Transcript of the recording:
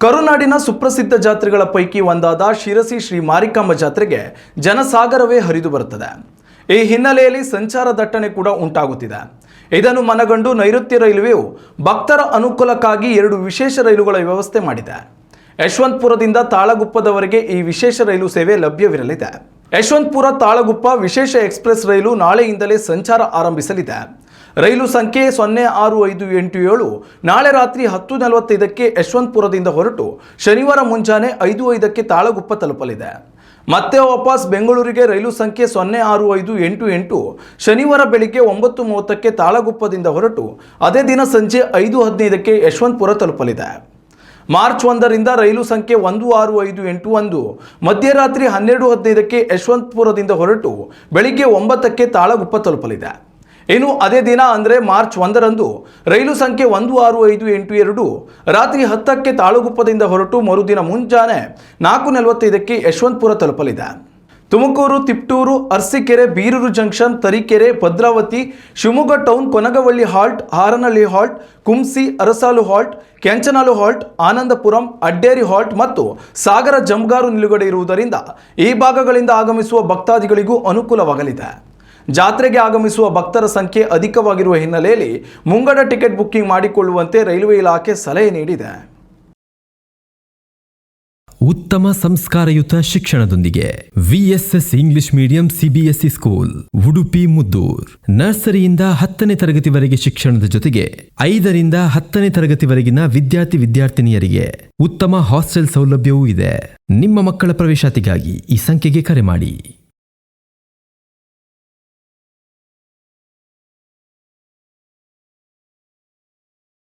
ಕರುನಾಡಿನ ಸುಪ್ರಸಿದ್ಧ ಜಾತ್ರೆಗಳ ಪೈಕಿ ಒಂದಾದ ಶಿರಸಿ ಶ್ರೀ ಮಾರಿಕಾಂಬ ಜಾತ್ರೆಗೆ ಜನಸಾಗರವೇ ಹರಿದು ಬರುತ್ತದೆ. ಈ ಹಿನ್ನೆಲೆಯಲ್ಲಿ ಸಂಚಾರ ದಟ್ಟಣೆ ಕೂಡ ಉಂಟಾಗುತ್ತಿದೆ. ಇದನ್ನು ಮನಗಂಡು ನೈಋತ್ಯ ರೈಲ್ವೆಯು ಭಕ್ತರ ಅನುಕೂಲಕ್ಕಾಗಿ 2 ವಿಶೇಷ ರೈಲುಗಳ ವ್ಯವಸ್ಥೆ ಮಾಡಿದೆ. ಯಶವಂತಪುರದಿಂದ ತಾಳಗುಪ್ಪದವರೆಗೆ ಈ ವಿಶೇಷ ರೈಲು ಸೇವೆ ಲಭ್ಯವಿರಲಿದೆ. ಯಶವಂತಪುರ ತಾಳಗುಪ್ಪ ವಿಶೇಷ ಎಕ್ಸ್‌ಪ್ರೆಸ್ ರೈಲು ನಾಳೆಯಿಂದಲೇ ಸಂಚಾರ ಆರಂಭಿಸಲಿದೆ. ರೈಲು ಸಂಖ್ಯೆ 06587 ನಾಳೆ ರಾತ್ರಿ 10:45ಕ್ಕೆ ಯಶವಂತಪುರದಿಂದ ಹೊರಟು ಶನಿವಾರ ಮುಂಜಾನೆ 5:05ಕ್ಕೆ ತಾಳಗುಪ್ಪ ತಲುಪಲಿದೆ. ಮತ್ತೆ ವಾಪಸ್ ಬೆಂಗಳೂರಿಗೆ ರೈಲು ಸಂಖ್ಯೆ 06588 ಶನಿವಾರ ಬೆಳಿಗ್ಗೆ 9:30ಕ್ಕೆ ತಾಳಗುಪ್ಪದಿಂದ ಹೊರಟು ಅದೇ ದಿನ ಸಂಜೆ 5:15ಕ್ಕೆ ಯಶವಂತಪುರ ತಲುಪಲಿದೆ. ಮಾರ್ಚ್ 1ರಿಂದ ರೈಲು ಸಂಖ್ಯೆ 16581 ಮಧ್ಯರಾತ್ರಿ 12:15ಕ್ಕೆ ಯಶವಂತಪುರದಿಂದ ಹೊರಟು ಬೆಳಿಗ್ಗೆ 9ಕ್ಕೆ ತಾಳಗುಪ್ಪ ತಲುಪಲಿದೆ. ಇನ್ನು ಅದೇ ದಿನ ಅಂದರೆ ಮಾರ್ಚ್ 1ರಂದು ರೈಲು ಸಂಖ್ಯೆ 16582 ರಾತ್ರಿ 10ಕ್ಕೆ ತಾಳಗುಪ್ಪದಿಂದ ಹೊರಟು ಮರುದಿನ ಮುಂಜಾನೆ 4:45ಕ್ಕೆ ಯಶವಂತಪುರ ತಲುಪಲಿದೆ. Tumakuru, Tiptur, Arsikere, Birur junction, Tarikere, Bhadravathi, Shivamogga town, Konagavalli halt, Haranahalli halt, Kumsi, Arasalu halt, Kenchanalu halt, Anandapuram, Adderi halt ಮತ್ತು ಸಾಗರ ಜಂಗಾರು ನಿಲುಗಡೆ ಇರುವುದರಿಂದ ಈ ಭಾಗಗಳಿಂದ ಆಗಮಿಸುವ ಭಕ್ತಾದಿಗಳಿಗೂ ಅನುಕೂಲವಾಗಲಿದೆ. ಜಾತ್ರೆಗೆ ಆಗಮಿಸುವ ಭಕ್ತರ ಸಂಖ್ಯೆ ಅಧಿಕವಾಗಿರುವ ಹಿನ್ನೆಲೆಯಲ್ಲಿ ಮುಂಗಡ ಟಿಕೆಟ್ ಬುಕ್ಕಿಂಗ್ ಮಾಡಿಕೊಳ್ಳುವಂತೆ ರೈಲ್ವೆ ಇಲಾಖೆ ಸಲಹೆ ನೀಡಿದೆ. ಉತ್ತಮ ಸಂಸ್ಕಾರಯುತ ಶಿಕ್ಷಣದೊಂದಿಗೆ VSS English medium CBSE school Udupi Muddur. ನರ್ಸರಿಯಿಂದ 10ನೇ ತರಗತಿವರೆಗೆ ಶಿಕ್ಷಣದ ಜೊತೆಗೆ 5ರಿಂದ 10ನೇ ತರಗತಿವರೆಗಿನ ವಿದ್ಯಾರ್ಥಿನಿಯರಿಗೆ ಉತ್ತಮ ಹಾಸ್ಟೆಲ್ ಸೌಲಭ್ಯವೂ ಇದೆ. ನಿಮ್ಮ ಮಕ್ಕಳ ಪ್ರವೇಶಾತಿಗಾಗಿ ಈ ಸಂಖ್ಯೆಗೆ ಕರೆ ಮಾಡಿ.